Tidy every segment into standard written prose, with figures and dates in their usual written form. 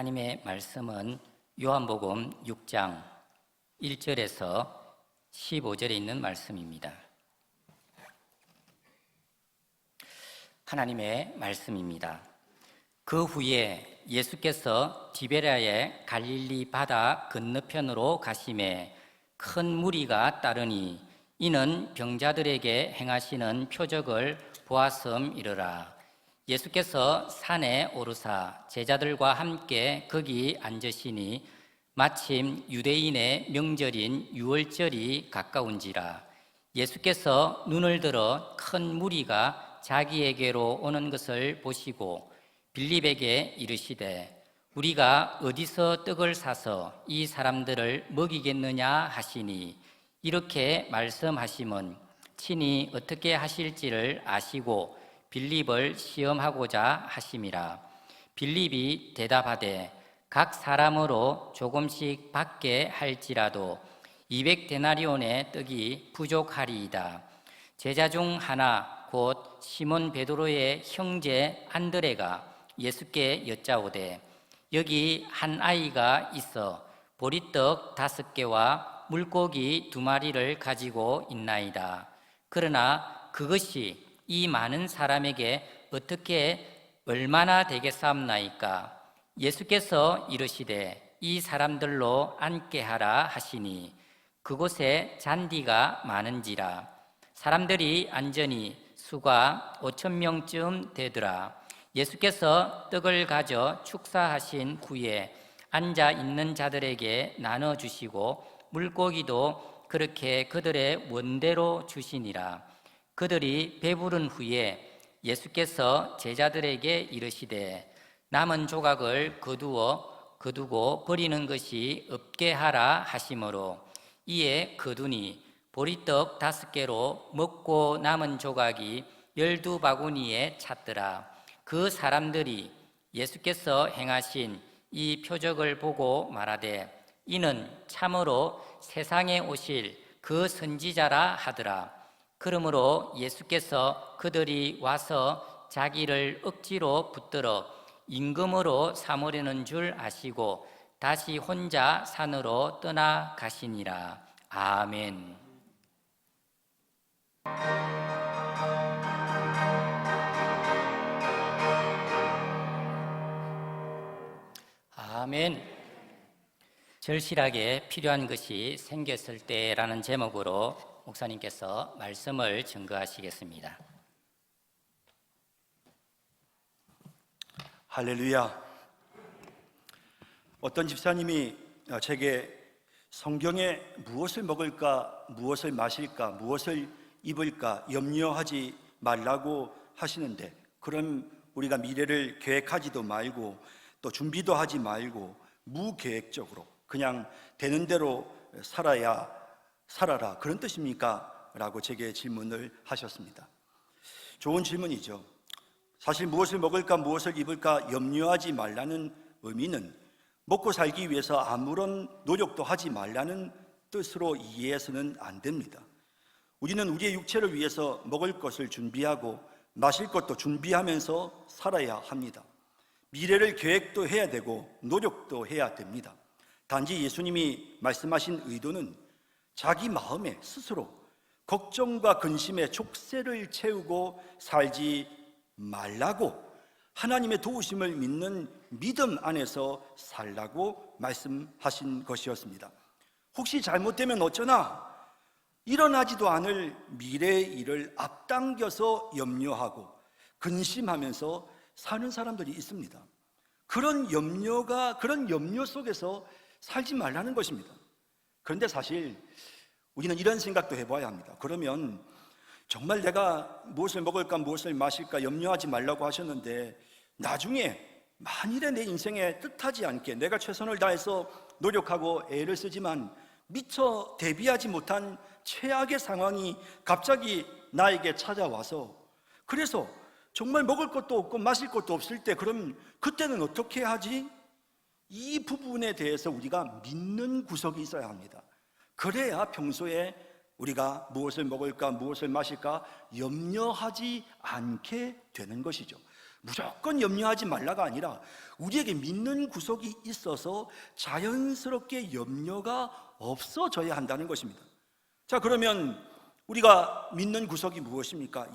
하나님의 말씀은 요한복음 6장 1절에서 15절에 있는 말씀입니다. 하나님의 말씀입니다. 그 후에 예수께서 디베랴의 갈릴리 바다 건너편으로 가시매 큰 무리가 따르니 이는 병자들에게 행하시는 표적을 보았음이러라. 예수께서 산에 오르사 제자들과 함께 거기 앉으시니 마침 유대인의 명절인 유월절이 가까운지라. 예수께서 눈을 들어 큰 무리가 자기에게로 오는 것을 보시고 빌립에게 이르시되 우리가 어디서 떡을 사서 이 사람들을 먹이겠느냐 하시니, 이렇게 말씀하심은 친히 어떻게 하실지를 아시고 빌립을 시험하고자 하심이라. 빌립이 대답하되 각 사람으로 조금씩 받게 할지라도 200데나리온의 떡이 부족하리이다. 제자 중 하나 곧 시몬 베드로의 형제 안드레가 예수께 여짜오되 여기 한 아이가 있어 보리떡 5개와 물고기 2마리를 가지고 있나이다. 그러나 그것이 이 많은 사람에게 어떻게 얼마나 되겠사옵나이까? 예수께서 이르시되 이 사람들로 앉게 하라 하시니 그곳에 잔디가 많은지라. 사람들이 앉으니 수가 5,000명쯤 되더라. 예수께서 떡을 가져 축사하신 후에 앉아 있는 자들에게 나눠주시고 물고기도 그렇게 그들의 원대로 주시니라. 그들이 배부른 후에 예수께서 제자들에게 이르시되 남은 조각을 거두고 버리는 것이 없게 하라 하시므로 이에 거두니 보리떡 5개로 먹고 남은 조각이 12바구니에 찼더라. 그 사람들이 예수께서 행하신 이 표적을 보고 말하되 이는 참으로 세상에 오실 그 선지자라 하더라. 그러므로 예수께서 그들이 와서 자기를 억지로 붙들어 임금으로 삼으려는 줄 아시고 다시 혼자 산으로 떠나가시니라. 아멘. 아멘. 절실하게 필요한 것이 생겼을 때라는 제목으로 목사님께서 말씀을 증거하시겠습니다. 할렐루야. 어떤 집사님이 제게 성경에 무엇을 먹을까, 무엇을 마실까, 무엇을 입을까 염려하지 말라고 하시는데, 그럼 우리가 미래를 계획하지도 말고 또 준비도 하지 말고 무계획적으로 그냥 되는 대로 살아라, 그런 뜻입니까? 라고 제게 질문을 하셨습니다. 좋은 질문이죠. 사실 무엇을 먹을까, 무엇을 입을까 염려하지 말라는 의미는 먹고 살기 위해서 아무런 노력도 하지 말라는 뜻으로 이해해서는 안 됩니다. 우리는 우리의 육체를 위해서 먹을 것을 준비하고 마실 것도 준비하면서 살아야 합니다. 미래를 계획도 해야 되고 노력도 해야 됩니다. 단지 예수님이 말씀하신 의도는 자기 마음에 스스로 걱정과 근심에 족쇄를 채우고 살지 말라고, 하나님의 도우심을 믿는 믿음 안에서 살라고 말씀하신 것이었습니다. 혹시 잘못되면 어쩌나 일어나지도 않을 미래의 일을 앞당겨서 염려하고 근심하면서 사는 사람들이 있습니다. 그런 염려 속에서 살지 말라는 것입니다. 그런데 사실 우리는 이런 생각도 해봐야 합니다. 그러면 정말 내가 무엇을 먹을까, 무엇을 마실까 염려하지 말라고 하셨는데 나중에 만일에 내 인생에 뜻하지 않게 내가 최선을 다해서 노력하고 애를 쓰지만 미처 대비하지 못한 최악의 상황이 갑자기 나에게 찾아와서, 그래서 정말 먹을 것도 없고 마실 것도 없을 때 그럼 그때는 어떻게 하지? 이 부분에 대해서 우리가 믿는 구석이 있어야 합니다. 그래야 평소에 우리가 무엇을 먹을까, 무엇을 마실까 염려하지 않게 되는 것이죠. 무조건 염려하지 말라가 아니라 우리에게 믿는 구석이 있어서 자연스럽게 염려가 없어져야 한다는 것입니다. 자, 그러면 우리가 믿는 구석이 무엇입니까?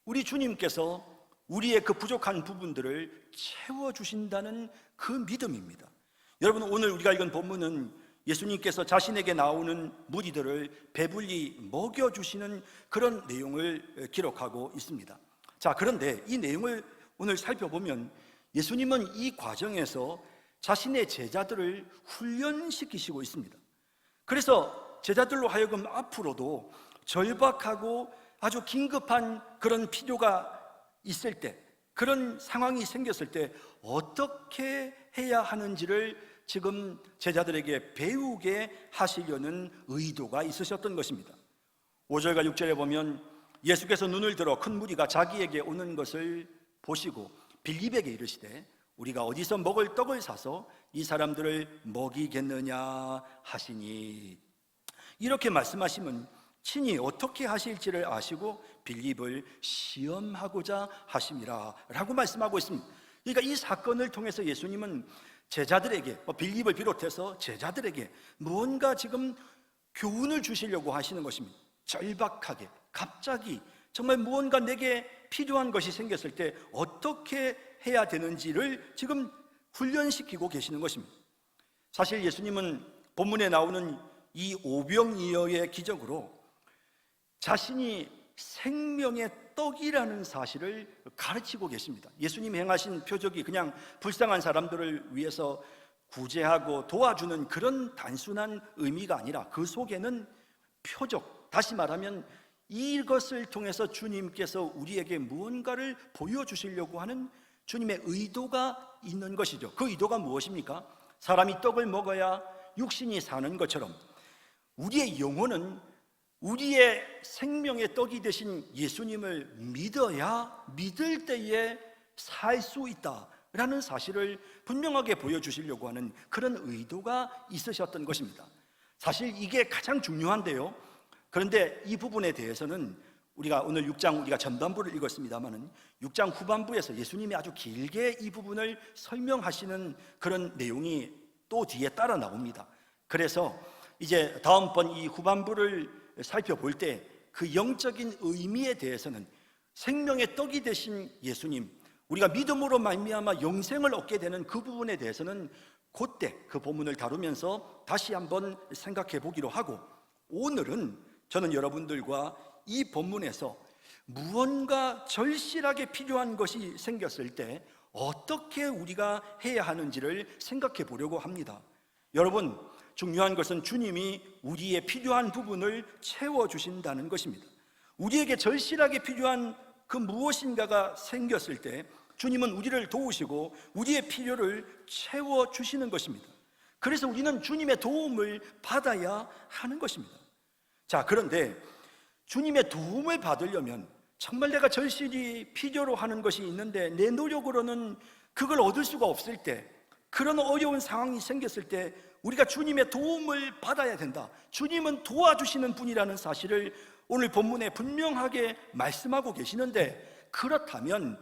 우리 주님께서 우리의 그 부족한 부분들을 채워주신다는 그 믿음입니다. 여러분, 오늘 우리가 읽은 본문은 예수님께서 자신에게 나오는 무리들을 배불리 먹여주시는 그런 내용을 기록하고 있습니다. 자, 그런데 이 내용을 오늘 살펴보면 예수님은 이 과정에서 자신의 제자들을 훈련시키시고 있습니다. 그래서 제자들로 하여금 앞으로도 절박하고 아주 긴급한 그런 필요가 있을 때, 그런 상황이 생겼을 때 어떻게 해야 하는지를 지금 제자들에게 배우게 하시려는 의도가 있으셨던 것입니다. 5절과 6절에 보면 예수께서 눈을 들어 큰 무리가 자기에게 오는 것을 보시고 빌립에게 이르시되 우리가 어디서 먹을 떡을 사서 이 사람들을 먹이겠느냐 하시니, 이렇게 말씀하시면 친히 어떻게 하실지를 아시고 빌립을 시험하고자 하심이라 라고 말씀하고 있습니다. 그러니까 이 사건을 통해서 예수님은 제자들에게, 빌립을 비롯해서 제자들에게 무언가 지금 교훈을 주시려고 하시는 것입니다. 절박하게, 갑자기 정말 무언가 내게 필요한 것이 생겼을 때 어떻게 해야 되는지를 지금 훈련시키고 계시는 것입니다. 사실 예수님은 본문에 나오는 이 오병이어의 기적으로 자신이 생명의 떡이라는 사실을 가르치고 계십니다. 예수님이 행하신 표적이 그냥 불쌍한 사람들을 위해서 구제하고 도와주는 그런 단순한 의미가 아니라 그 속에는 표적, 다시 말하면 이것을 통해서 주님께서 우리에게 무언가를 보여주시려고 하는 주님의 의도가 있는 것이죠. 그 의도가 무엇입니까? 사람이 떡을 먹어야 육신이 사는 것처럼 우리의 영혼은 우리의 생명의 떡이 되신 예수님을 믿을 때에 살 수 있다라는 사실을 분명하게 보여주시려고 하는 그런 의도가 있으셨던 것입니다. 사실 이게 가장 중요한데요. 그런데 이 부분에 대해서는 우리가 오늘 6장 우리가 전반부를 읽었습니다마는 6장 후반부에서 예수님이 아주 길게 이 부분을 설명하시는 그런 내용이 또 뒤에 따라 나옵니다. 그래서 이제 다음번 이 후반부를 살펴볼 때 그 영적인 의미에 대해서는 생명의 떡이 되신 예수님, 우리가 믿음으로 말미암아 영생을 얻게 되는 그 부분에 대해서는 그때 그 본문을 다루면서 다시 한번 생각해 보기로 하고, 오늘은 저는 여러분들과 이 본문에서 무언가 절실하게 필요한 것이 생겼을 때 어떻게 우리가 해야 하는지를 생각해 보려고 합니다. 여러분, 중요한 것은 주님이 우리의 필요한 부분을 채워주신다는 것입니다. 우리에게 절실하게 필요한 그 무엇인가가 생겼을 때 주님은 우리를 도우시고 우리의 필요를 채워주시는 것입니다. 그래서 우리는 주님의 도움을 받아야 하는 것입니다. 자, 그런데 주님의 도움을 받으려면 정말 내가 절실히 필요로 하는 것이 있는데 내 노력으로는 그걸 얻을 수가 없을 때, 그런 어려운 상황이 생겼을 때 우리가 주님의 도움을 받아야 된다, 주님은 도와주시는 분이라는 사실을 오늘 본문에 분명하게 말씀하고 계시는데, 그렇다면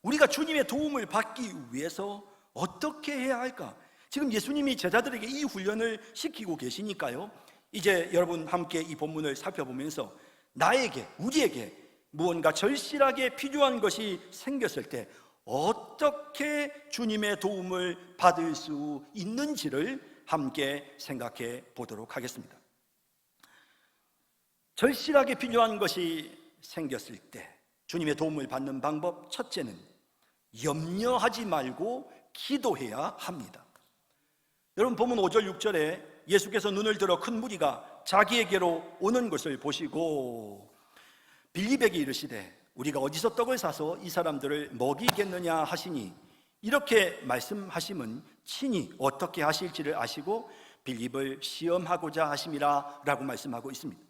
우리가 주님의 도움을 받기 위해서 어떻게 해야 할까? 지금 예수님이 제자들에게 이 훈련을 시키고 계시니까요, 이제 여러분 함께 이 본문을 살펴보면서 나에게, 우리에게 무언가 절실하게 필요한 것이 생겼을 때 어떻게 주님의 도움을 받을 수 있는지를 함께 생각해 보도록 하겠습니다. 절실하게 필요한 것이 생겼을 때 주님의 도움을 받는 방법, 첫째는 염려하지 말고 기도해야 합니다. 여러분, 본문 5절 6절에 예수께서 눈을 들어 큰 무리가 자기에게로 오는 것을 보시고 빌립에게 이르시되 우리가 어디서 떡을 사서 이 사람들을 먹이겠느냐 하시니, 이렇게 말씀하심은 친히 어떻게 하실지를 아시고 빌립을 시험하고자 하심이라 라고 말씀하고 있습니다.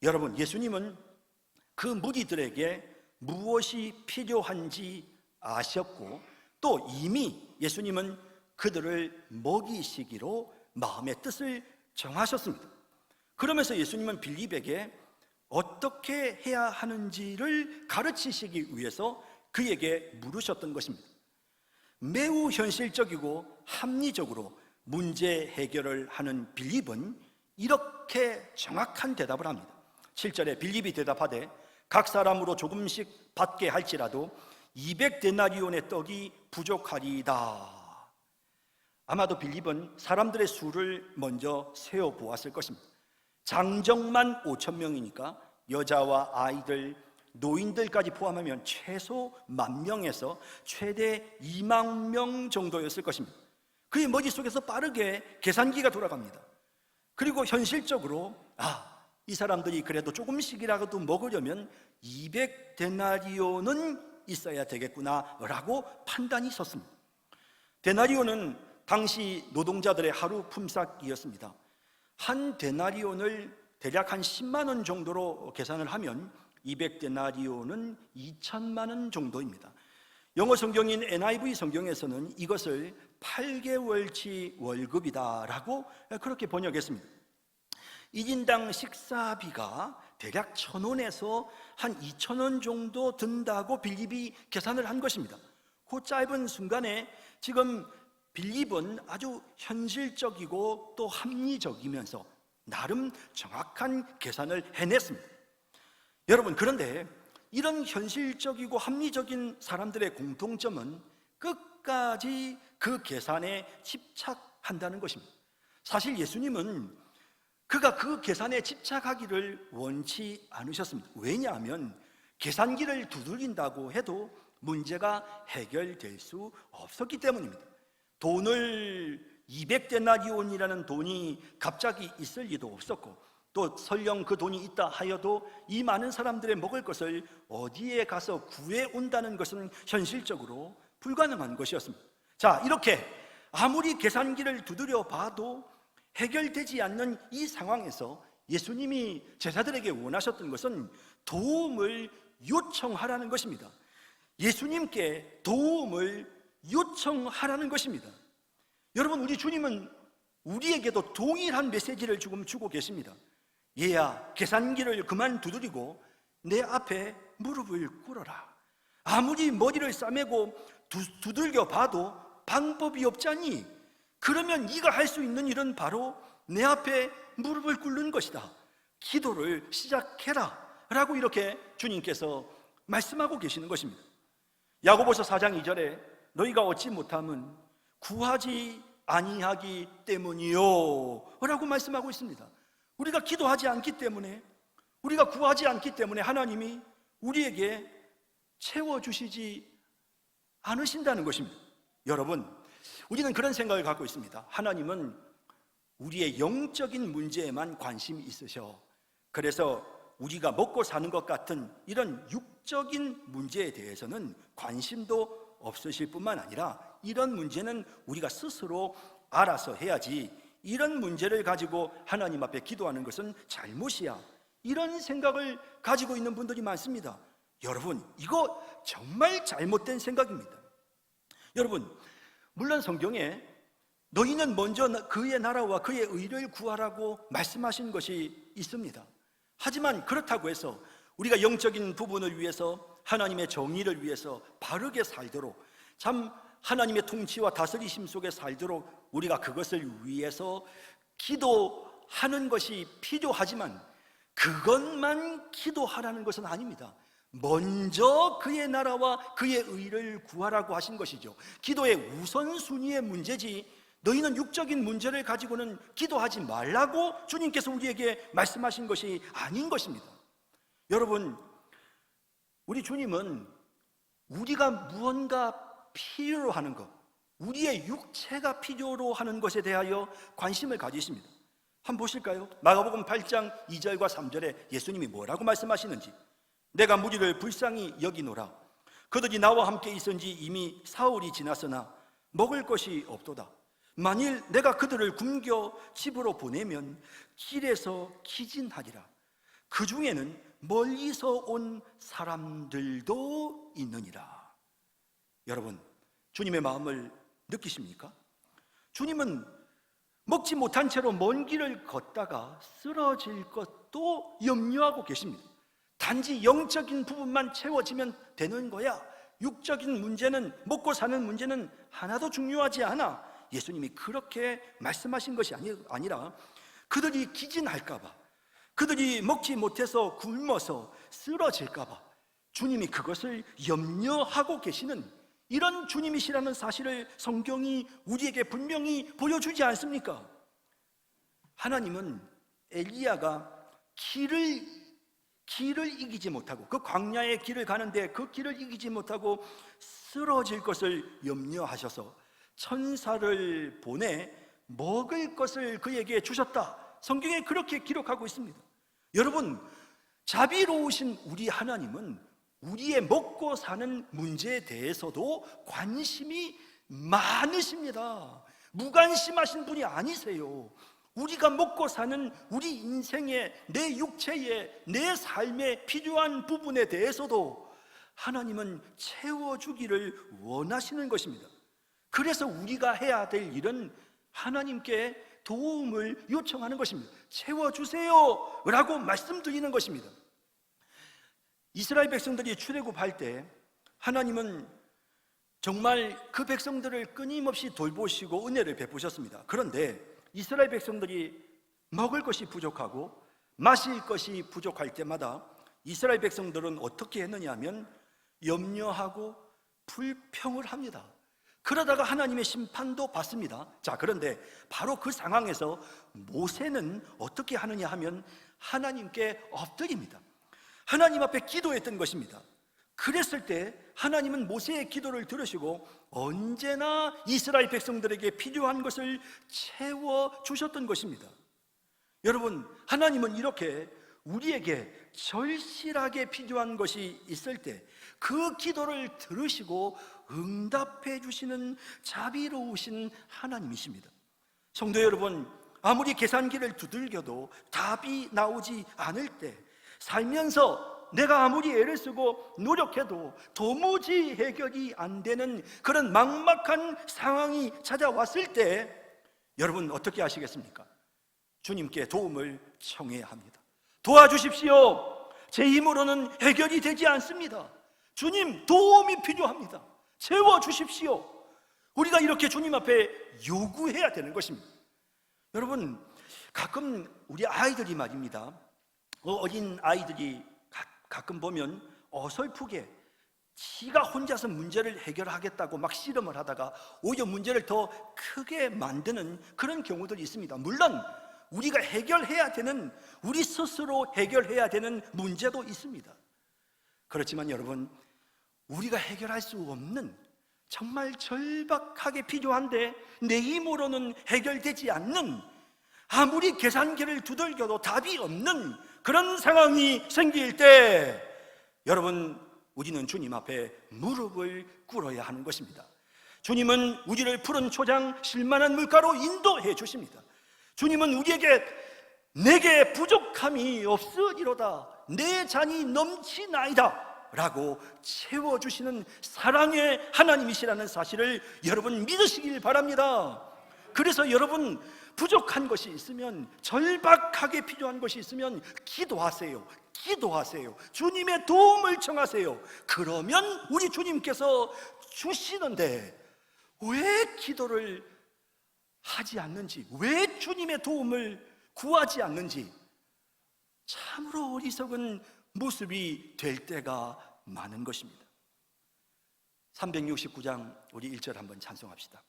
여러분, 예수님은 그 무리들에게 무엇이 필요한지 아셨고 또 이미 예수님은 그들을 먹이시기로 마음의 뜻을 정하셨습니다. 그러면서 예수님은 빌립에게 어떻게 해야 하는지를 가르치시기 위해서 그에게 물으셨던 것입니다. 매우 현실적이고 합리적으로 문제 해결을 하는 빌립은 이렇게 정확한 대답을 합니다. 7절에 빌립이 대답하되 각 사람으로 조금씩 받게 할지라도 200데나리온의 떡이 부족하리이다. 아마도 빌립은 사람들의 수를 먼저 세어보았을 것입니다. 장정만 5,000명이니까 여자와 아이들, 노인들까지 포함하면 최소 10,000명에서 최대 20,000명 정도였을 것입니다. 그의 머릿속에서 빠르게 계산기가 돌아갑니다. 그리고 현실적으로 이 사람들이 그래도 조금씩이라도 먹으려면 200데나리온은 있어야 되겠구나 라고 판단이 섰습니다. 데나리온은 당시 노동자들의 하루 품삯이었습니다. 한 데나리온을 대략 한 10만 원 정도로 계산을 하면 200데나리온은 2천만 원 정도입니다. 영어 성경인 NIV 성경에서는 이것을 8개월치 월급이다라고 그렇게 번역했습니다. 1인당 식사비가 대략 1,000원에서 한 2,000원 정도 든다고 빌립이 계산을 한 것입니다. 그 짧은 순간에 지금 빌립은 아주 현실적이고 또 합리적이면서 나름 정확한 계산을 해냈습니다. 여러분, 그런데 이런 현실적이고 합리적인 사람들의 공통점은 끝까지 그 계산에 집착한다는 것입니다. 사실 예수님은 그가 그 계산에 집착하기를 원치 않으셨습니다. 왜냐하면 계산기를 두들긴다고 해도 문제가 해결될 수 없었기 때문입니다. 돈을 200데나리온이라는 돈이 갑자기 있을 리도 없었고, 또 설령 그 돈이 있다 하여도 이 많은 사람들의 먹을 것을 어디에 가서 구해온다는 것은 현실적으로 불가능한 것이었습니다. 자, 이렇게 아무리 계산기를 두드려 봐도 해결되지 않는 이 상황에서 예수님이 제자들에게 원하셨던 것은 도움을 요청하라는 것입니다. 예수님께 도움을 요청하라는 것입니다. 여러분, 우리 주님은 우리에게도 동일한 메시지를 지금 주고 계십니다. 얘야, 계산기를 그만 두드리고 내 앞에 무릎을 꿇어라. 아무리 머리를 싸매고 두들겨 봐도 방법이 없잖니. 그러면 네가 할 수 있는 일은 바로 내 앞에 무릎을 꿇는 것이다. 기도를 시작해라 라고 이렇게 주님께서 말씀하고 계시는 것입니다. 야고보서 4장 2절에 너희가 얻지 못함은 구하지 아니하기 때문이요 라고 말씀하고 있습니다. 우리가 기도하지 않기 때문에, 우리가 구하지 않기 때문에 하나님이 우리에게 채워주시지 않으신다는 것입니다. 여러분, 우리는 그런 생각을 갖고 있습니다. 하나님은 우리의 영적인 문제에만 관심이 있으셔. 그래서 우리가 먹고 사는 것 같은 이런 육적인 문제에 대해서는 관심도 없으실 뿐만 아니라 이런 문제는 우리가 스스로 알아서 해야지, 이런 문제를 가지고 하나님 앞에 기도하는 것은 잘못이야, 이런 생각을 가지고 있는 분들이 많습니다. 여러분, 이거 정말 잘못된 생각입니다. 여러분, 물론 성경에 너희는 먼저 그의 나라와 그의 의를 구하라고 말씀하신 것이 있습니다. 하지만 그렇다고 해서 우리가 영적인 부분을 위해서, 하나님의 정의를 위해서 바르게 살도록, 참 하나님의 통치와 다스리심 속에 살도록 우리가 그것을 위해서 기도하는 것이 필요하지만 그것만 기도하라는 것은 아닙니다. 먼저 그의 나라와 그의 의를 구하라고 하신 것이죠. 기도의 우선순위의 문제지 너희는 육적인 문제를 가지고는 기도하지 말라고 주님께서 우리에게 말씀하신 것이 아닌 것입니다. 여러분, 우리 주님은 우리가 무언가 필요로 하는 것, 우리의 육체가 필요로 하는 것에 대하여 관심을 가지십니다. 한번 보실까요? 마가복음 8장 2절과 3절에 예수님이 뭐라고 말씀하시는지. 내가 무리를 불쌍히 여기노라. 그들이 나와 함께 있은지 이미 사흘이 지났으나 먹을 것이 없도다. 만일 내가 그들을 굶겨 집으로 보내면 길에서 기진하리라. 그 중에는 멀리서 온 사람들도 있느니라. 여러분, 주님의 마음을 느끼십니까? 주님은 먹지 못한 채로 먼 길을 걷다가 쓰러질 것도 염려하고 계십니다. 단지 영적인 부분만 채워지면 되는 거야, 육적인 문제는, 먹고 사는 문제는 하나도 중요하지 않아. 예수님이 그렇게 말씀하신 것이 아니라 그들이 기진할까 봐, 그들이 먹지 못해서 굶어서 쓰러질까 봐 주님이 그것을 염려하고 계시는 이런 주님이시라는 사실을 성경이 우리에게 분명히 보여주지 않습니까? 하나님은 엘리야가 길을 이기지 못하고, 그 광야의 길을 가는데 그 길을 이기지 못하고 쓰러질 것을 염려하셔서 천사를 보내 먹을 것을 그에게 주셨다. 성경에 그렇게 기록하고 있습니다. 여러분, 자비로우신 우리 하나님은 우리의 먹고 사는 문제에 대해서도 관심이 많으십니다. 무관심하신 분이 아니세요. 우리가 먹고 사는 우리 인생의, 내 육체의, 내 삶에 필요한 부분에 대해서도 하나님은 채워주기를 원하시는 것입니다. 그래서 우리가 해야 될 일은 하나님께 도움을 요청하는 것입니다. 채워주세요 라고 말씀드리는 것입니다. 이스라엘 백성들이 출애굽할 때 하나님은 정말 그 백성들을 끊임없이 돌보시고 은혜를 베푸셨습니다. 그런데 이스라엘 백성들이 먹을 것이 부족하고 마실 것이 부족할 때마다 이스라엘 백성들은 어떻게 했느냐 하면 염려하고 불평을 합니다. 그러다가 하나님의 심판도 받습니다. 자, 그런데 바로 그 상황에서 모세는 어떻게 하느냐 하면 하나님께 엎드립니다. 하나님 앞에 기도했던 것입니다. 그랬을 때 하나님은 모세의 기도를 들으시고 언제나 이스라엘 백성들에게 필요한 것을 채워주셨던 것입니다. 여러분, 하나님은 이렇게 우리에게 절실하게 필요한 것이 있을 때 그 기도를 들으시고 응답해 주시는 자비로우신 하나님이십니다. 성도 여러분, 아무리 계산기를 두들겨도 답이 나오지 않을 때, 살면서 내가 아무리 애를 쓰고 노력해도 도무지 해결이 안 되는 그런 막막한 상황이 찾아왔을 때 여러분 어떻게 하시겠습니까? 주님께 도움을 청해야 합니다. 도와주십시오. 제 힘으로는 해결이 되지 않습니다. 주님, 도움이 필요합니다. 채워주십시오. 우리가 이렇게 주님 앞에 요구해야 되는 것입니다. 여러분, 가끔 우리 아이들이 말입니다, 어린 아이들이 가끔 보면 어설프게 지가 혼자서 문제를 해결하겠다고 막 씨름을 하다가 오히려 문제를 더 크게 만드는 그런 경우들이 있습니다. 물론 우리가 해결해야 되는, 우리 스스로 해결해야 되는 문제도 있습니다. 그렇지만 여러분, 우리가 해결할 수 없는, 정말 절박하게 필요한데 내 힘으로는 해결되지 않는, 아무리 계산기를 두들겨도 답이 없는 그런 상황이 생길 때 여러분, 우리는 주님 앞에 무릎을 꿇어야 하는 것입니다. 주님은 우리를 푸른 초장 실만한 물가로 인도해 주십니다. 주님은 우리에게 내게 부족함이 없으리로다, 내 잔이 넘치나이다 라고 채워주시는 사랑의 하나님이시라는 사실을 여러분 믿으시길 바랍니다. 그래서 여러분, 부족한 것이 있으면, 절박하게 필요한 것이 있으면 기도하세요. 기도하세요. 주님의 도움을 청하세요. 그러면 우리 주님께서 주시는데 왜 기도를 하지 않는지, 왜 주님의 도움을 구하지 않는지 참으로 어리석은 모습이 될 때가 많은 것입니다. 369장 우리 1절 한번 찬송합시다.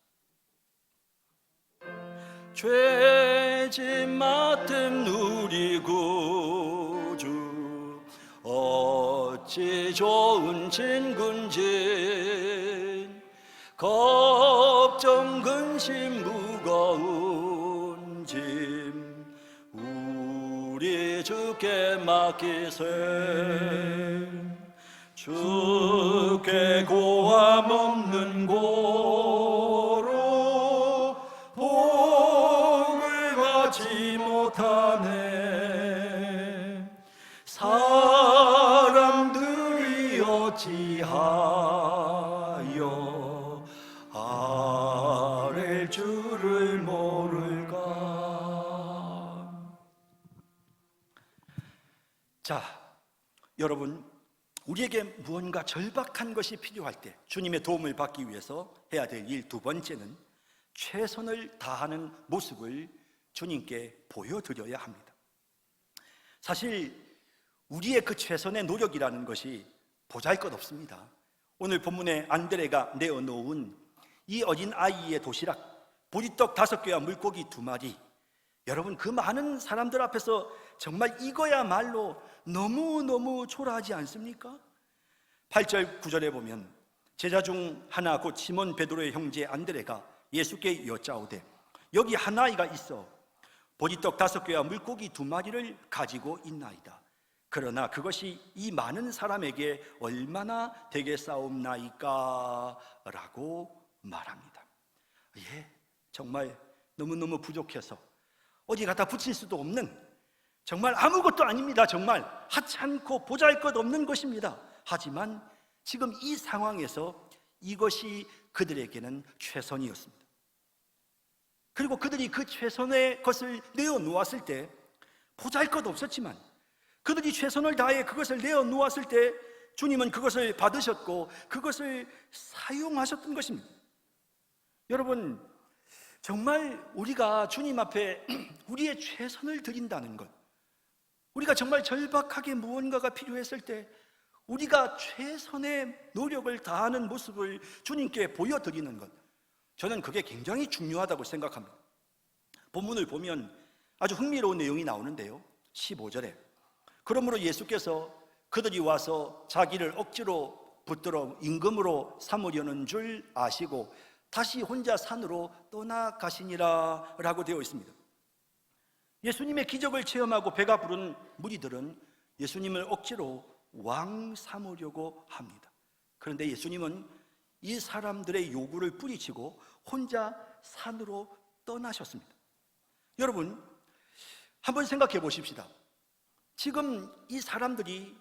죄짐 맡은 우리 구주, 어찌 좋은 친군지, 걱정 근심 무거운 짐 우리 주께 맡기세. 주께 고함 없는 고로 복을 받지 못하네. 사람들이 어찌하여 아랠 줄을 모를까. 자, 여러분, 우리에게 무언가 절박한 것이 필요할 때 주님의 도움을 받기 위해서 해야 될 일 두 번째는 최선을 다하는 모습을 주님께 보여드려야 합니다. 사실 우리의 그 최선의 노력이라는 것이 보잘것없습니다. 오늘 본문에 안드레가 내어놓은 이 어린 아이의 도시락, 보리떡 5개와 물고기 2마리, 여러분 그 많은 사람들 앞에서 정말 이거야말로 너무너무 초라하지 않습니까? 8절 9절에 보면 제자 중 하나 곧 시몬 베드로의 형제 안드레가 예수께 여짜오되 여기 한 아이가 있어 보리떡 5개와 물고기 2마리를 가지고 있나이다. 그러나 그것이 이 많은 사람에게 얼마나 되겠사옵나이까? 라고 말합니다. 정말 너무너무 부족해서 어디 갖다 붙일 수도 없는, 정말 아무것도 아닙니다. 정말 하찮고 보잘것없는 것입니다. 하지만 지금 이 상황에서 이것이 그들에게는 최선이었습니다. 그리고 그들이 그 최선의 것을 내어놓았을 때 보잘것없었지만 그들이 최선을 다해 그것을 내어놓았을 때 주님은 그것을 받으셨고 그것을 사용하셨던 것입니다. 여러분, 정말 우리가 주님 앞에 우리의 최선을 드린다는 것, 우리가 정말 절박하게 무언가가 필요했을 때 우리가 최선의 노력을 다하는 모습을 주님께 보여드리는 것, 저는 그게 굉장히 중요하다고 생각합니다. 본문을 보면 아주 흥미로운 내용이 나오는데요, 15절에 그러므로 예수께서 그들이 와서 자기를 억지로 붙들어 임금으로 삼으려는 줄 아시고 다시 혼자 산으로 떠나가시니라 라고 되어 있습니다. 예수님의 기적을 체험하고 배가 부른 무리들은 예수님을 억지로 왕 삼으려고 합니다. 그런데 예수님은 이 사람들의 요구를 뿌리치고 혼자 산으로 떠나셨습니다. 여러분, 한번 생각해 보십시다. 지금 이 사람들이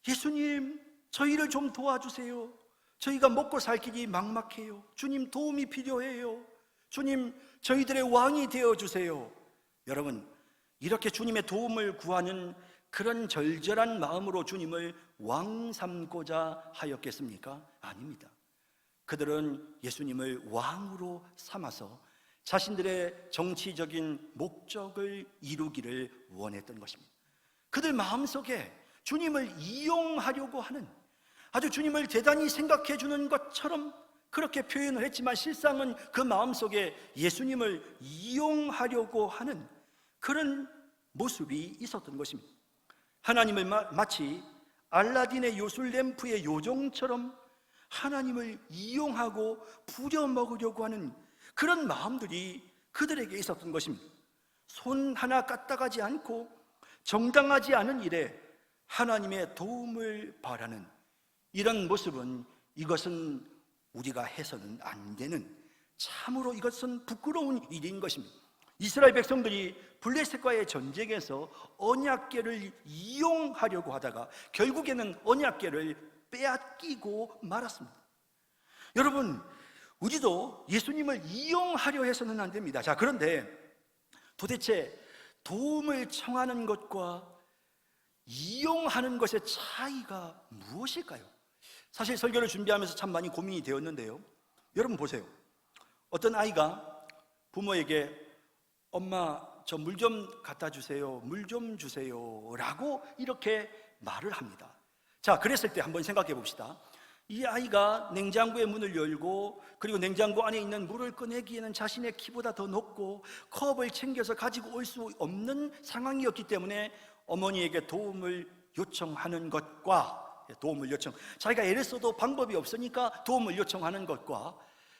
예수님, 저희를 좀 도와주세요. 저희가 먹고 살 길이 막막해요. 주님 도움이 필요해요. 주님, 저희들의 왕이 되어주세요. 여러분, 이렇게 주님의 도움을 구하는 그런 절절한 마음으로 주님을 왕 삼고자 하였겠습니까? 아닙니다. 그들은 예수님을 왕으로 삼아서 자신들의 정치적인 목적을 이루기를 원했던 것입니다. 그들 마음속에 주님을 이용하려고 하는, 아주 주님을 대단히 생각해 주는 것처럼 그렇게 표현을 했지만 실상은 그 마음속에 예수님을 이용하려고 하는 그런 모습이 있었던 것입니다. 하나님을 마치 알라딘의 요술 램프의 요정처럼 하나님을 이용하고 부려먹으려고 하는 그런 마음들이 그들에게 있었던 것입니다. 손 하나 까딱하지 않고 정당하지 않은 일에 하나님의 도움을 바라는 이런 모습은, 이것은 우리가 해서는 안 되는, 참으로 이것은 부끄러운 일인 것입니다. 이스라엘 백성들이 블레셋과의 전쟁에서 언약궤를 이용하려고 하다가 결국에는 언약궤를 빼앗기고 말았습니다. 여러분, 우리도 예수님을 이용하려 해서는 안 됩니다. 자, 그런데 도대체 도움을 청하는 것과 이용하는 것의 차이가 무엇일까요? 사실 설교를 준비하면서 참 많이 고민이 되었는데요, 여러분 보세요. 어떤 아이가 부모에게 엄마, 저 물 좀 갖다 주세요, 물 좀 주세요 라고 이렇게 말을 합니다. 자, 그랬을 때 한번 생각해 봅시다. 이 아이가 냉장고의 문을 열고 그리고 냉장고 안에 있는 물을 꺼내기에는 자신의 키보다 더 높고 컵을 챙겨서 가지고 올 수 없는 상황이었기 때문에 어머니에게 도움을 요청하는 것과 자기가 애를 써도 방법이 없으니까 도움을 요청하는 것과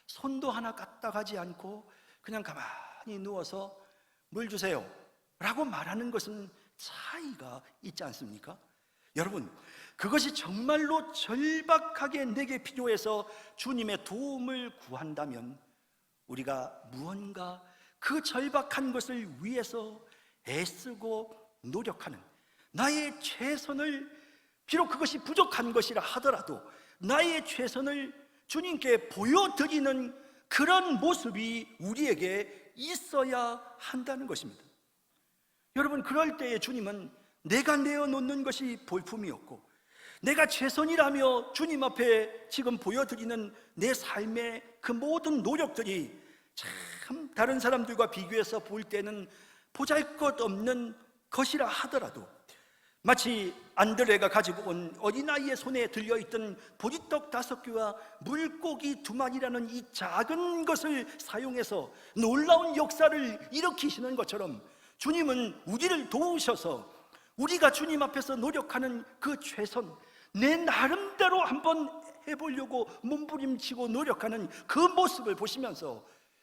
손도 하나 까딱하지 않고 그냥 가만히 누워서 물 주세요 라고 말하는 것은 차이가 있지 않습니까? 여러분, 그것이 정말로 절박하게 내게 필요해서 주님의 도움을 구한다면 우리가 무언가 그 절박한 것을 위해서 애쓰고 노력하는, 나의 최선을, 비록 그것이 부족한 것이라 하더라도 나의 최선을 주님께 보여드리는 그런 모습이 우리에게 있어야 한다는 것입니다. 여러분, 그럴 때에 주님은 내가 내어놓는 것이 볼품이었고 내가 최선이라며 주님 앞에 지금 보여드리는 내 삶의 그 모든 노력들이 참 다른 사람들과 비교해서 볼 때는 보잘것없는 것이라 하더라도, 마치 안드레가 가지고 온 어린아이의 손에 들려있던 보리떡 5개와 물고기 2마리라는 이 작은 것을 사용해서 놀라운 역사를 일으키시는 것처럼, 주님은 우리를 도우셔서 우리가 주님 앞에서 노력하는 그 최선, 내 나름대로 한번 해보려고 몸부림치고 노력하는 그 모습을 보시면서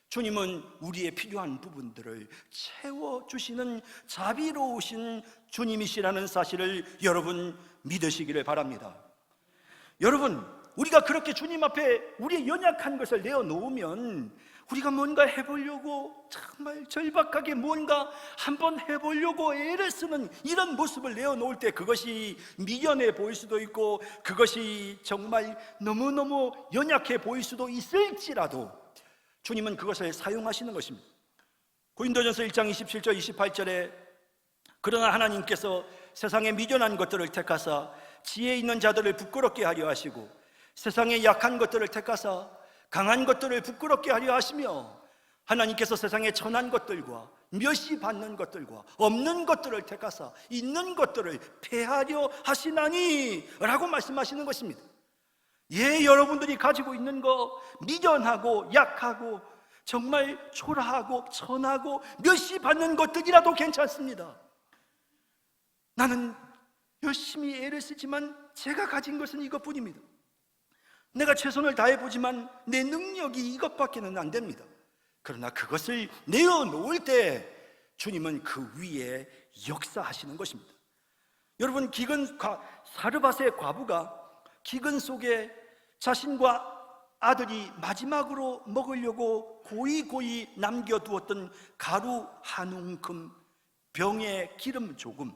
주님은 우리의 필요한 부분들을 채워주시는 자비로우신 주님이시라는 사실을 여러분 믿으시기를 바랍니다. 여러분, 우리가 그렇게 주님 앞에 우리의 연약한 것을 내어놓으면, 우리가 뭔가 해보려고 정말 절박하게 뭔가 한번 해보려고 애를 쓰는 이런 모습을 내어놓을 때, 그것이 미련해 보일 수도 있고 그것이 정말 너무너무 연약해 보일 수도 있을지라도 주님은 그것을 사용하시는 것입니다. 고린도전서 1장 27절 28절에 그러나 하나님께서 세상의 미련한 것들을 택하사 지혜 있는 자들을 부끄럽게 하려 하시고, 세상의 약한 것들을 택하사 강한 것들을 부끄럽게 하려 하시며, 하나님께서 세상의 천한 것들과 멸시 받는 것들과 없는 것들을 택하사 있는 것들을 폐하려 하시나니 라고 말씀하시는 것입니다. 예, 여러분들이 가지고 있는 거, 미련하고 약하고 정말 초라하고 천하고 멸시받는 것들이라도 괜찮습니다. 나는 열심히 애를 쓰지만 제가 가진 것은 이것뿐입니다. 내가 최선을 다해보지만 내 능력이 이것밖에는 안 됩니다. 그러나 그것을 내어놓을 때 주님은 그 위에 역사하시는 것입니다. 여러분, 사르밧의 과부가 기근 속에 자신과 아들이 마지막으로 먹으려고 고이 남겨두었던 가루 한 움큼, 병에 기름 조금,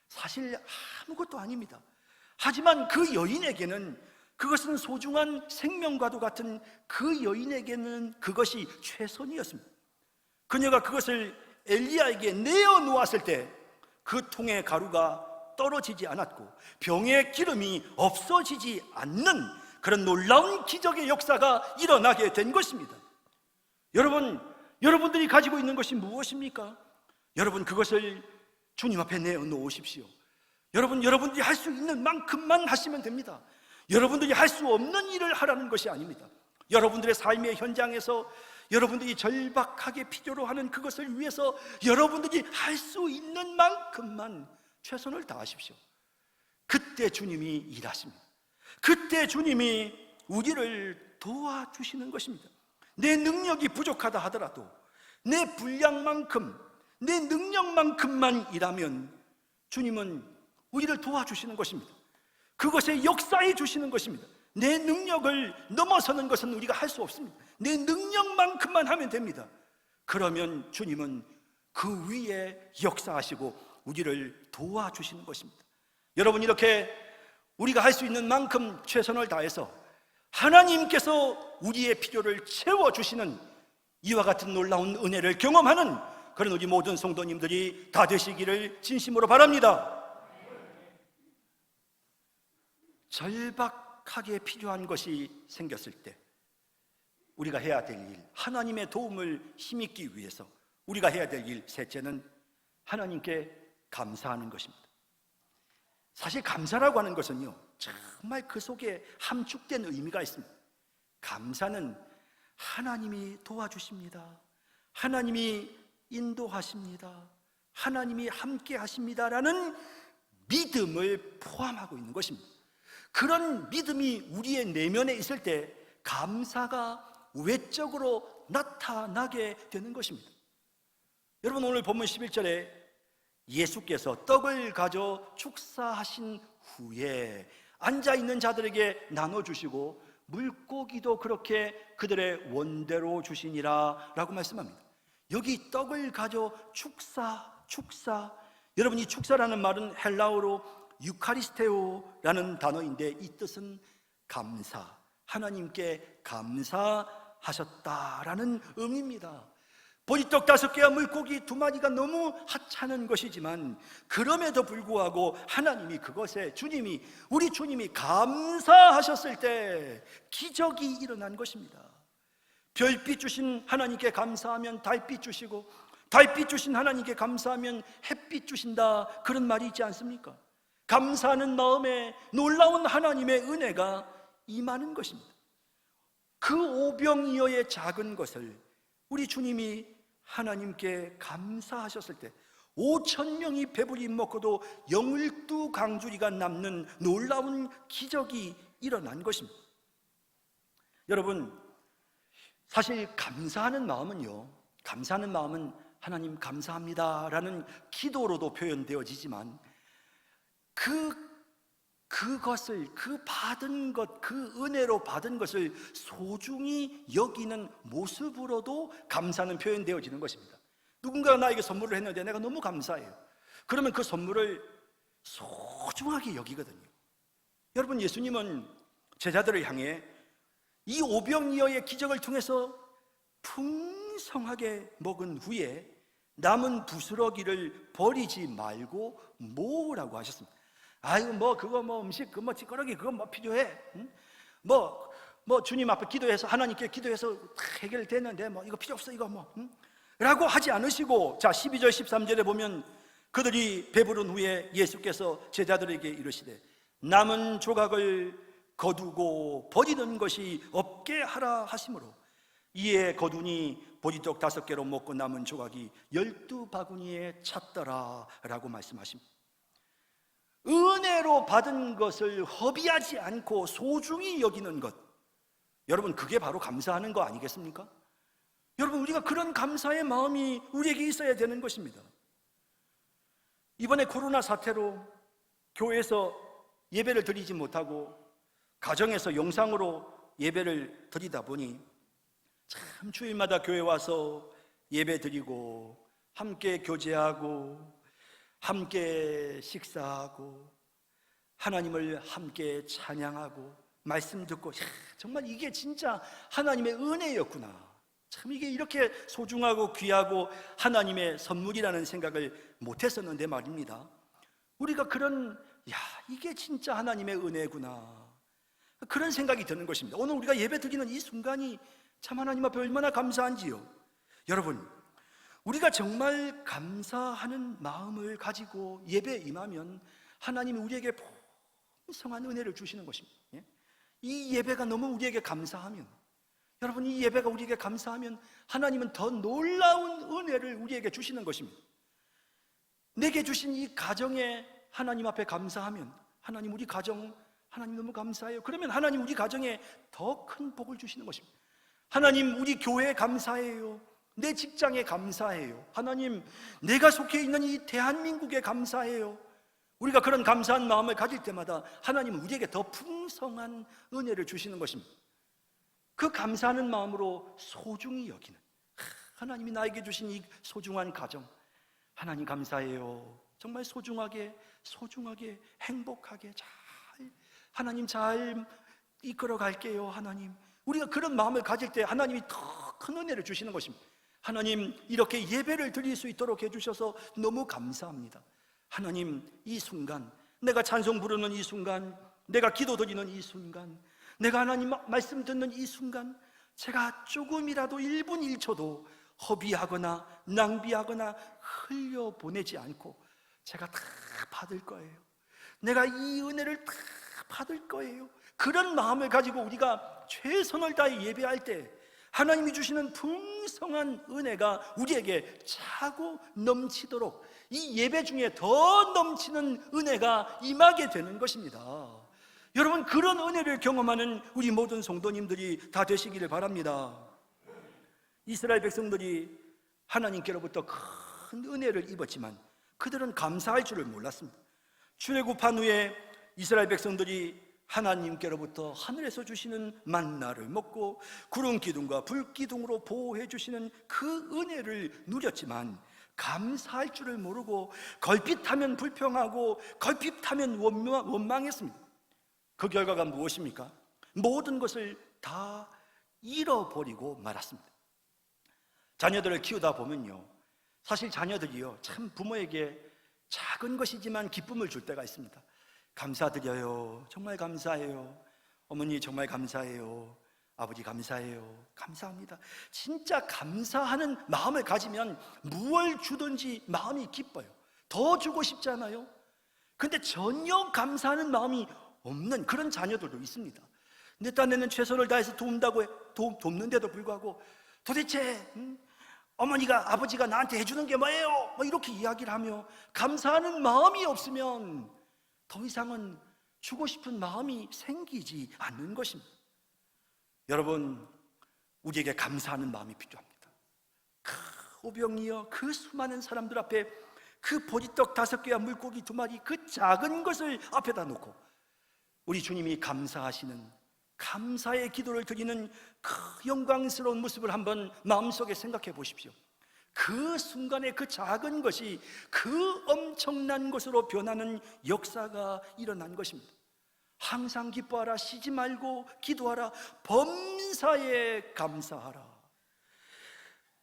사실 아무것도 아닙니다. 하지만 그 여인에게는, 그것은 소중한 생명과도 같은 그 여인에게는 그것이 최선이었습니다. 그녀가 그것을 엘리야에게 내어놓았을 때 그 통의 가루가 떨어지지 않았고 병의 기름이 없어지지 않는 그런 놀라운 기적의 역사가 일어나게 된 것입니다. 여러분들이 가지고 있는 것이 무엇입니까? 여러분, 그것을 주님 앞에 내어놓으십시오. 여러분들이 할 수 있는 만큼만 하시면 됩니다. 여러분들이 할 수 없는 일을 하라는 것이 아닙니다. 여러분들의 삶의 현장에서 여러분들이 절박하게 필요로 하는 그것을 위해서 여러분들이 할 수 있는 만큼만 최선을 다하십시오. 그때 주님이 일하십니다. 그때 주님이 우리를 도와주시는 것입니다. 내 능력이 부족하다 하더라도 내 분량만큼, 내 능력만큼만 일하면 주님은 우리를 도와주시는 것입니다. 그것에 역사해 주시는 것입니다. 내 능력을 넘어서는 것은 우리가 할 수 없습니다. 내 능력만큼만 하면 됩니다. 그러면 주님은 그 위에 역사하시고 우리를 도와주시는 것입니다. 여러분, 이렇게 우리가 할 수 있는 만큼 최선을 다해서 하나님께서 우리의 필요를 채워주시는 이와 같은 놀라운 은혜를 경험하는 그런 우리 모든 성도님들이 다 되시기를 진심으로 바랍니다. 절박하게 필요한 것이 생겼을 때 우리가 해야 될 일, 하나님의 도움을 힘입기 위해서 우리가 해야 될 일, 셋째는 하나님께 감사하는 것입니다. 사실 감사라고 하는 것은요, 정말 그 속에 함축된 의미가 있습니다. 감사는 하나님이 도와주십니다, 하나님이 인도하십니다, 하나님이 함께 하십니다라는 믿음을 포함하고 있는 것입니다. 그런 믿음이 우리의 내면에 있을 때 감사가 외적으로 나타나게 되는 것입니다. 여러분, 오늘 본문 11절에 예수께서 떡을 가져 축사하신 후에 앉아있는 자들에게 나눠주시고 물고기도 그렇게 그들의 원대로 주시니라 라고 말씀합니다. 여기 떡을 가져 축사, 여러분, 이 축사라는 말은 헬라어로 유카리스테오라는 단어인데 이 뜻은 감사, 하나님께 감사하셨다라는 의미입니다. 보리떡 5개와 물고기 2마리가 너무 하찮은 것이지만 그럼에도 불구하고 하나님이 그것에 우리 주님이 감사하셨을 때 기적이 일어난 것입니다. 별빛 주신 하나님께 감사하면 달빛 주시고, 달빛 주신 하나님께 감사하면 햇빛 주신다, 그런 말이 있지 않습니까? 감사하는 마음에 놀라운 하나님의 은혜가 임하는 것입니다. 그 오병이어의 작은 것을 우리 주님이 하나님께 감사하셨을 때 5,000명이 배부리 먹고도 12강주리가 남는 놀라운 기적이 일어난 것입니다. 여러분, 사실 감사하는 마음은 하나님 감사합니다라는 기도로도 표현되어지지만 그것을, 그 은혜로 받은 것을 소중히 여기는 모습으로도 감사는 표현되어지는 것입니다. 누군가가 나에게 선물을 했는데 내가 너무 감사해요. 그러면 그 선물을 소중하게 여기거든요. 여러분, 예수님은 제자들을 향해 이 오병이어의 기적을 통해서 풍성하게 먹은 후에 남은 부스러기를 버리지 말고 모으라고 하셨습니다. 아유, 음식, 찌꺼러기, 필요해? 응? 주님 앞에 기도해서, 하나님께 기도해서 해결됐는데, 이거 필요 없어, 응? 라고 하지 않으시고, 자, 12절, 13절에 보면 그들이 배부른 후에 예수께서 제자들에게 이르시되, 남은 조각을 거두고 버리는 것이 없게 하라 하심으로, 이에 거두니 보리떡 5개로 먹고 남은 조각이 12바구니에 찼더라 라고 말씀하십니다. 은혜로 받은 것을 허비하지 않고 소중히 여기는 것, 여러분, 그게 바로 감사하는 거 아니겠습니까? 여러분, 우리가 그런 감사의 마음이 우리에게 있어야 되는 것입니다. 이번에 코로나 사태로 교회에서 예배를 드리지 못하고 가정에서 영상으로 예배를 드리다 보니 참 주일마다 교회 와서 예배 드리고 함께 교제하고 함께 식사하고 하나님을 함께 찬양하고 말씀 듣고, 정말 이게 진짜 하나님의 은혜였구나, 참 이게 이렇게 소중하고 귀하고 하나님의 선물이라는 생각을 못했었는데 말입니다. 우리가 이게 진짜 하나님의 은혜구나, 그런 생각이 드는 것입니다. 오늘 우리가 예배 드리는 이 순간이 참 하나님 앞에 얼마나 감사한지요. 여러분, 우리가 정말 감사하는 마음을 가지고 예배에 임하면 하나님이 우리에게 풍성한 은혜를 주시는 것입니다. 이 예배가 너무 우리에게 감사하면, 여러분, 이 예배가 우리에게 감사하면 하나님은 더 놀라운 은혜를 우리에게 주시는 것입니다. 내게 주신 이 가정에 하나님 앞에 감사하면, 하나님, 우리 가정 하나님 너무 감사해요. 그러면 하나님 우리 가정에 더 큰 복을 주시는 것입니다. 하나님, 우리 교회에 감사해요. 내 직장에 감사해요. 하나님, 내가 속해 있는 이 대한민국에 감사해요. 우리가 그런 감사한 마음을 가질 때마다 하나님은 우리에게 더 풍성한 은혜를 주시는 것입니다. 그 감사하는 마음으로 소중히 여기는, 하나님이 나에게 주신 이 소중한 가정, 하나님 감사해요. 정말 소중하게 행복하게 하나님 잘 이끌어 갈게요. 하나님, 우리가 그런 마음을 가질 때 하나님이 더 큰 은혜를 주시는 것입니다. 하나님, 이렇게 예배를 드릴 수 있도록 해주셔서 너무 감사합니다. 하나님, 이 순간, 내가 찬송 부르는 이 순간, 내가 기도 드리는 이 순간, 내가 하나님 말씀 듣는 이 순간, 제가 조금이라도 1분 1초도 허비하거나 낭비하거나 흘려보내지 않고 제가 다 받을 거예요. 내가 이 은혜를 다 받을 거예요. 그런 마음을 가지고 우리가 최선을 다해 예배할 때 하나님이 주시는 풍성한 은혜가 우리에게 차고 넘치도록, 이 예배 중에 더 넘치는 은혜가 임하게 되는 것입니다. 여러분, 그런 은혜를 경험하는 우리 모든 성도님들이 다 되시기를 바랍니다. 이스라엘 백성들이 하나님께로부터 큰 은혜를 입었지만 그들은 감사할 줄을 몰랐습니다. 출애굽한 후에 이스라엘 백성들이 하나님께로부터 하늘에서 주시는 만나를 먹고 구름 기둥과 불 기둥으로 보호해 주시는 그 은혜를 누렸지만 감사할 줄을 모르고 걸핏하면 불평하고 걸핏하면 원망했습니다. 그 결과가 무엇입니까? 모든 것을 다 잃어버리고 말았습니다. 자녀들을 키우다 보면요, 사실 자녀들이요, 참 부모에게 작은 것이지만 기쁨을 줄 때가 있습니다. 감사드려요. 정말 감사해요. 어머니 정말 감사해요. 아버지 감사해요. 감사합니다. 진짜 감사하는 마음을 가지면 무엇을 주든지 마음이 기뻐요. 더 주고 싶잖아요. 근데 전혀 감사하는 마음이 없는 그런 자녀들도 있습니다. 내 딴에는 최선을 다해서 돕는데도 불구하고 도대체 어머니가 아버지가 나한테 해주는 게 뭐예요? 뭐 이렇게 이야기를 하며 감사하는 마음이 없으면 더 이상은 주고 싶은 마음이 생기지 않는 것입니다. 여러분, 우리에게 감사하는 마음이 필요합니다. 오병이어 그 수많은 사람들 앞에 그 보리떡 5개와 물고기 2마리 그 작은 것을 앞에다 놓고 우리 주님이 감사하시는, 감사의 기도를 드리는 그 영광스러운 모습을 한번 마음속에 생각해 보십시오. 그 순간에 그 작은 것이 그 엄청난 것으로 변하는 역사가 일어난 것입니다. 항상 기뻐하라, 쉬지 말고 기도하라, 범사에 감사하라.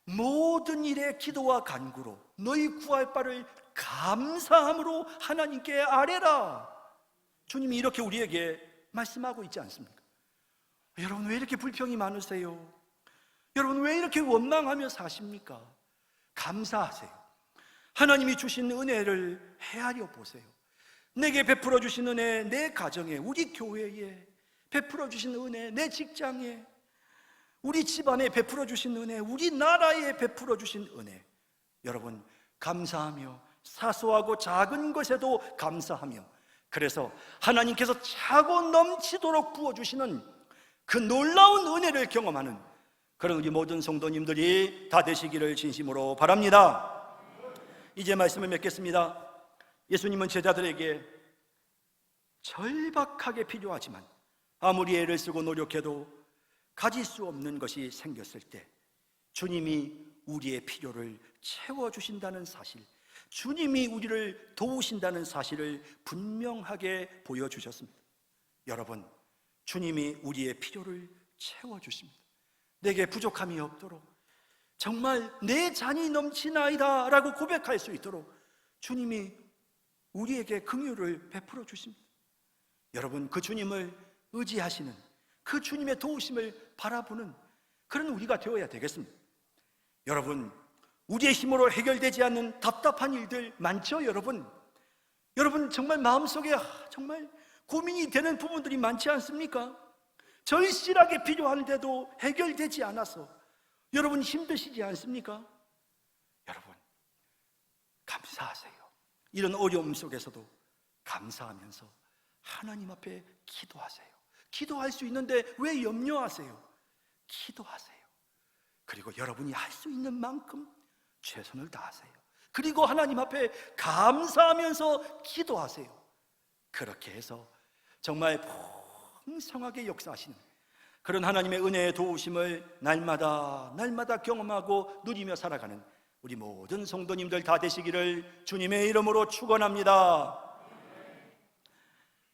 모든 일에 기도와 간구로 너희 구할 바를 감사함으로 하나님께 아뢰라. 주님이 이렇게 우리에게 말씀하고 있지 않습니까? 여러분, 왜 이렇게 불평이 많으세요? 여러분, 왜 이렇게 원망하며 사십니까? 감사하세요. 하나님이 주신 은혜를 헤아려 보세요. 내게 베풀어 주신 은혜, 내 가정에, 우리 교회에 베풀어 주신 은혜, 내 직장에, 우리 집안에 베풀어 주신 은혜, 우리 나라에 베풀어 주신 은혜, 여러분 감사하며 사소하고 작은 것에도 감사하며, 그래서 하나님께서 차고 넘치도록 부어주시는 그 놀라운 은혜를 경험하는 그런 우리 모든 성도님들이 다 되시기를 진심으로 바랍니다. 이제 말씀을 맺겠습니다. 예수님은 제자들에게 절박하게 필요하지만 아무리 애를 쓰고 노력해도 가질 수 없는 것이 생겼을 때 주님이 우리의 필요를 채워주신다는 사실, 주님이 우리를 도우신다는 사실을 분명하게 보여주셨습니다. 여러분, 주님이 우리의 필요를 채워주십니다. 내게 부족함이 없도록, 정말 내 잔이 넘치나이다 라고 고백할 수 있도록 주님이 우리에게 긍휼을 베풀어 주십니다. 여러분, 그 주님을 의지하시는, 그 주님의 도우심을 바라보는 그런 우리가 되어야 되겠습니다. 여러분, 우리의 힘으로 해결되지 않는 답답한 일들 많죠, 여러분? 여러분, 정말 마음속에 정말 고민이 되는 부분들이 많지 않습니까? 절실하게 필요한데도 해결되지 않아서 여러분 힘드시지 않습니까? 여러분, 감사하세요. 이런 어려움 속에서도 감사하면서 하나님 앞에 기도하세요. 기도할 수 있는데 왜 염려하세요? 기도하세요. 그리고 여러분이 할 수 있는 만큼 최선을 다하세요. 그리고 하나님 앞에 감사하면서 기도하세요. 그렇게 해서 정말 풍성하게 역사하시는 그런 하나님의 은혜의 도우심을 날마다 경험하고 누리며 살아가는 우리 모든 성도님들 다 되시기를 주님의 이름으로 축원합니다.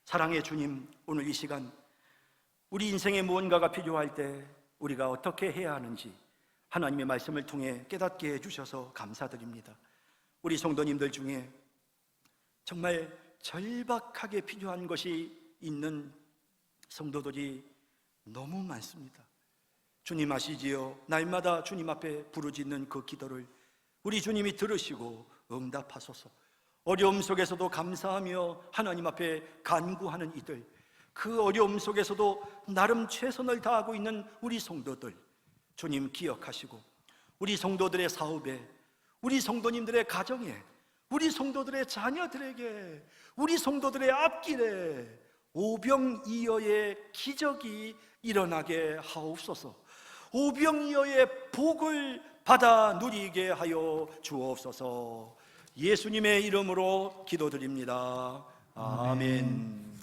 사랑의 주님, 오늘 이 시간 우리 인생에 무언가가 필요할 때 우리가 어떻게 해야 하는지 하나님의 말씀을 통해 깨닫게 해주셔서 감사드립니다. 우리 성도님들 중에 정말 절박하게 필요한 것이 있는 성도들이 너무 많습니다. 주님 아시지요? 날마다 주님 앞에 부르짖는 그 기도를 우리 주님이 들으시고 응답하소서. 어려움 속에서도 감사하며 하나님 앞에 간구하는 이들, 그 어려움 속에서도 나름 최선을 다하고 있는 우리 성도들 주님 기억하시고 우리 성도들의 사업에, 우리 성도님들의 가정에, 우리 성도들의 자녀들에게, 우리 성도들의 앞길에 오병이어의 기적이 일어나게 하옵소서. 오병이어의 복을 받아 누리게 하여 주옵소서. 예수님의 이름으로 기도드립니다. 아멘.